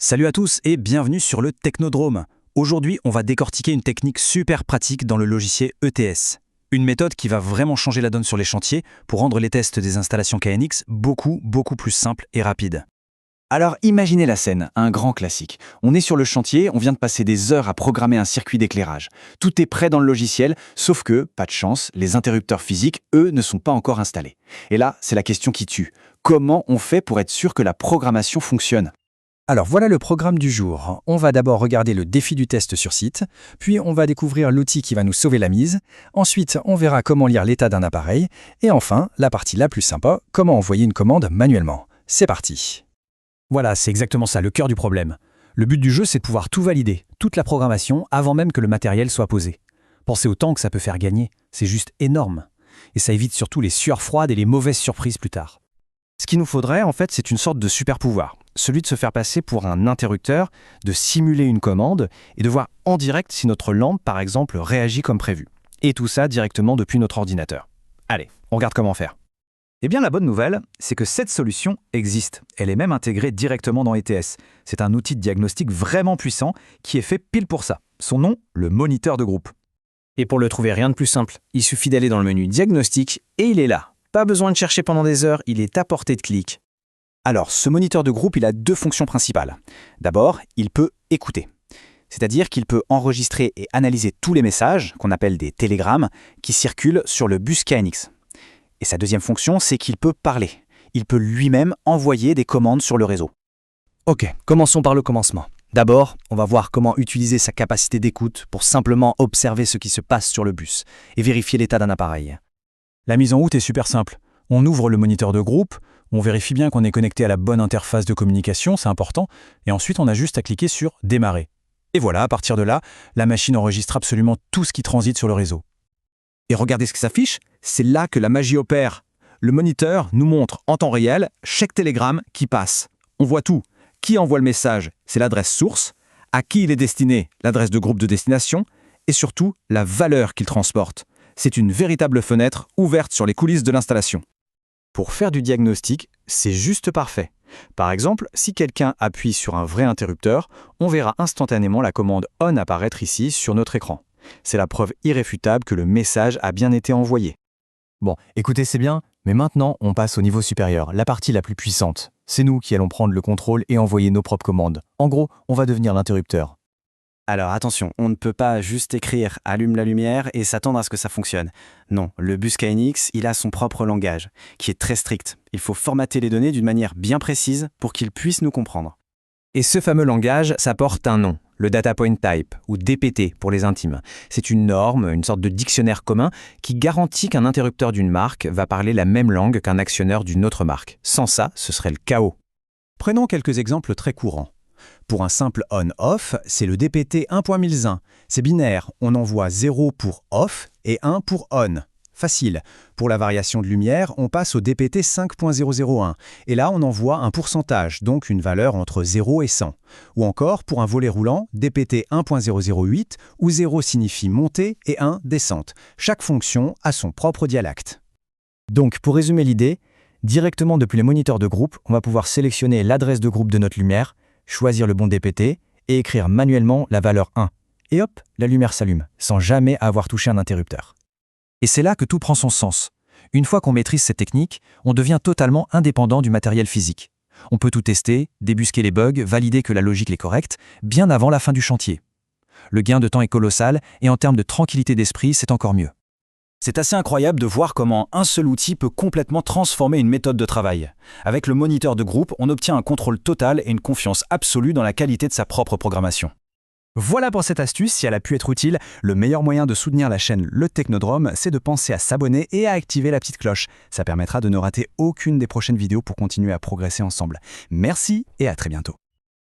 Salut à tous et bienvenue sur le Technodrome. Aujourd'hui, on va décortiquer une technique super pratique dans le logiciel ETS. Une méthode qui va vraiment changer la donne sur les chantiers pour rendre les tests des installations KNX beaucoup plus simples et rapides. Alors imaginez la scène, un grand classique. On est sur le chantier, on vient de passer des heures à programmer un circuit d'éclairage. Tout est prêt dans le logiciel, sauf que, pas de chance, les interrupteurs physiques, eux, ne sont pas encore installés. Et là, c'est la question qui tue. Comment on fait pour être sûr que la programmation fonctionne ? Alors voilà le programme du jour. On va d'abord regarder le défi du test sur site, puis on va découvrir l'outil qui va nous sauver la mise, ensuite on verra comment lire l'état d'un appareil, et enfin, la partie la plus sympa, comment envoyer une commande manuellement. C'est parti. Voilà, c'est exactement ça, le cœur du problème. Le but du jeu, c'est de pouvoir tout valider, toute la programmation, avant même que le matériel soit posé. Pensez au temps que ça peut faire gagner, c'est juste énorme. Et ça évite surtout les sueurs froides et les mauvaises surprises plus tard. Ce qu'il nous faudrait, en fait, c'est une sorte de super pouvoir. Celui de se faire passer pour un interrupteur, de simuler une commande et de voir en direct si notre lampe, par exemple, réagit comme prévu. Et tout ça directement depuis notre ordinateur. Allez, on regarde comment faire. Eh bien, la bonne nouvelle, c'est que cette solution existe. Elle est même intégrée directement dans ETS. C'est un outil de diagnostic vraiment puissant qui est fait pile pour ça. Son nom, le moniteur de groupe. Et pour le trouver, rien de plus simple. Il suffit d'aller dans le menu Diagnostic et il est là. Pas besoin de chercher pendant des heures, il est à portée de clic. Alors, ce moniteur de groupe, il a deux fonctions principales. D'abord, il peut écouter. C'est-à-dire qu'il peut enregistrer et analyser tous les messages, qu'on appelle des télégrammes, qui circulent sur le bus KNX. Et sa deuxième fonction, c'est qu'il peut parler. Il peut lui-même envoyer des commandes sur le réseau. Ok, commençons par le commencement. D'abord, on va voir comment utiliser sa capacité d'écoute pour simplement observer ce qui se passe sur le bus et vérifier l'état d'un appareil. La mise en route est super simple. On ouvre le moniteur de groupe, on vérifie bien qu'on est connecté à la bonne interface de communication, c'est important, et ensuite on a juste à cliquer sur « Démarrer ». Et voilà, à partir de là, la machine enregistre absolument tout ce qui transite sur le réseau. Et regardez ce qui s'affiche, c'est là que la magie opère. Le moniteur nous montre en temps réel chaque télégramme qui passe. On voit tout. Qui envoie le message, c'est l'adresse source, à qui il est destiné, l'adresse de groupe de destination, et surtout la valeur qu'il transporte. C'est une véritable fenêtre ouverte sur les coulisses de l'installation. Pour faire du diagnostic, c'est juste parfait. Par exemple, si quelqu'un appuie sur un vrai interrupteur, on verra instantanément la commande ON apparaître ici sur notre écran. C'est la preuve irréfutable que le message a bien été envoyé. Bon, écoutez, c'est bien, mais maintenant on passe au niveau supérieur, la partie la plus puissante. C'est nous qui allons prendre le contrôle et envoyer nos propres commandes. En gros, on va devenir l'interrupteur. Alors attention, on ne peut pas juste écrire « allume la lumière » et s'attendre à ce que ça fonctionne. Non, le bus KNX, il a son propre langage, qui est très strict. Il faut formater les données d'une manière bien précise pour qu'il puisse nous comprendre. Et ce fameux langage, ça porte un nom, le Data Point Type, ou DPT pour les intimes. C'est une norme, une sorte de dictionnaire commun qui garantit qu'un interrupteur d'une marque va parler la même langue qu'un actionneur d'une autre marque. Sans ça, ce serait le chaos. Prenons quelques exemples très courants. Pour un simple on-off, c'est le DPT 1.1001. C'est binaire, on envoie 0 pour off et 1 pour on. Facile. Pour la variation de lumière, on passe au DPT 5.001. Et là, on envoie un pourcentage, donc une valeur entre 0 et 100. Ou encore, pour un volet roulant, DPT 1.008, où 0 signifie montée et 1 descente. Chaque fonction a son propre dialecte. Donc, pour résumer l'idée, directement depuis les moniteurs de groupe, on va pouvoir sélectionner l'adresse de groupe de notre lumière, choisir le bon DPT et écrire manuellement la valeur 1. Et hop, la lumière s'allume, sans jamais avoir touché un interrupteur. Et c'est là que tout prend son sens. Une fois qu'on maîtrise cette technique, on devient totalement indépendant du matériel physique. On peut tout tester, débusquer les bugs, valider que la logique est correcte, bien avant la fin du chantier. Le gain de temps est colossal et en termes de tranquillité d'esprit, c'est encore mieux. C'est assez incroyable de voir comment un seul outil peut complètement transformer une méthode de travail. Avec le moniteur de groupe, on obtient un contrôle total et une confiance absolue dans la qualité de sa propre programmation. Voilà pour cette astuce, si elle a pu être utile, le meilleur moyen de soutenir la chaîne Le Technodrome, c'est de penser à s'abonner et à activer la petite cloche. Ça permettra de ne rater aucune des prochaines vidéos pour continuer à progresser ensemble. Merci et à très bientôt.